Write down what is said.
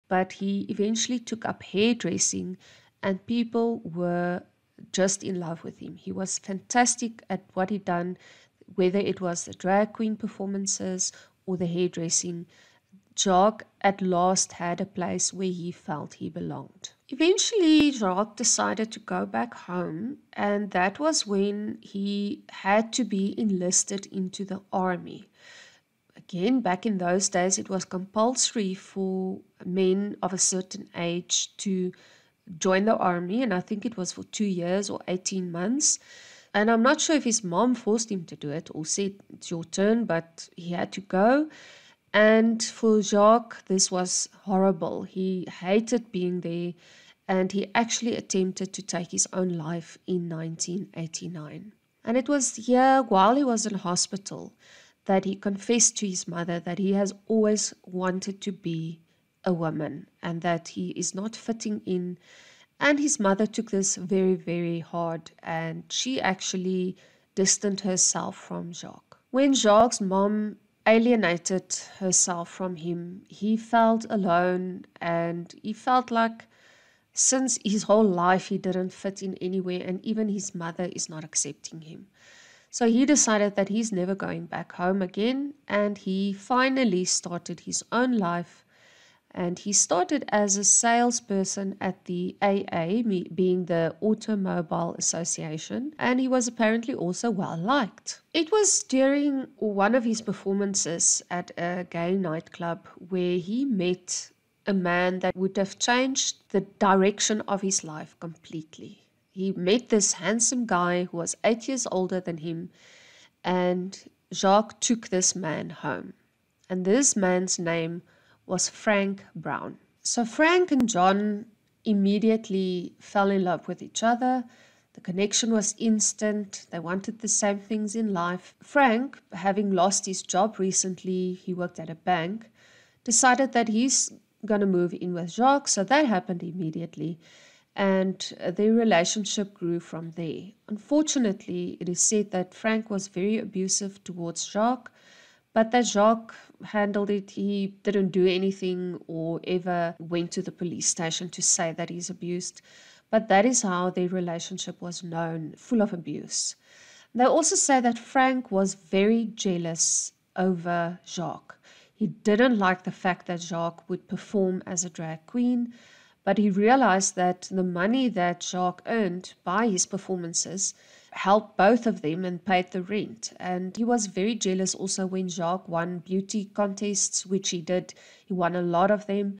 but he eventually took up hairdressing, and people were just in love with him. He was fantastic at what he'd done, whether it was the drag queen performances or the hairdressing. Jacques at last had a place where he felt he belonged. Eventually, Jacques decided to go back home, and that was when he had to be enlisted into the army. Again, back in those days, it was compulsory for men of a certain age to join the army, and I think it was for 2 years or 18 months. And I'm not sure if his mom forced him to do it or said, it's your turn, but he had to go. And for Jacques, this was horrible. He hated being there, and he actually attempted to take his own life in 1989. And it was here, while he was in hospital, that he confessed to his mother that he has always wanted to be a woman and that he is not fitting in. And his mother took this very, very hard, and she actually distanced herself from Jacques. When Jacques' mom alienated herself from him, he felt alone, and he felt like since his whole life he didn't fit in anywhere, and even his mother is not accepting him. So he decided that he's never going back home again, and he finally started his own life. And he started as a salesperson at the AA, being the Automobile Association, and he was apparently also well liked. It was during one of his performances at a gay nightclub where he met a man that would have changed the direction of his life completely. He met this handsome guy who was 8 years older than him, and Jacques took this man home. And this man's name was Frank Brown. So Frank and John immediately fell in love with each other. The connection was instant. They wanted the same things in life. Frank, having lost his job recently, he worked at a bank, decided that he's going to move in with Jacques. So that happened immediately. And their relationship grew from there. Unfortunately, it is said that Frank was very abusive towards Jacques, but that Jacques handled it. He didn't do anything or ever went to the police station to say that he's abused. But that is how their relationship was known, full of abuse. They also say that Frank was very jealous over Jacques. He didn't like the fact that Jacques would perform as a drag queen, but he realized that the money that Jacques earned by his performances helped both of them and paid the rent. And he was very jealous also when Jacques won beauty contests, which he did. He won a lot of them.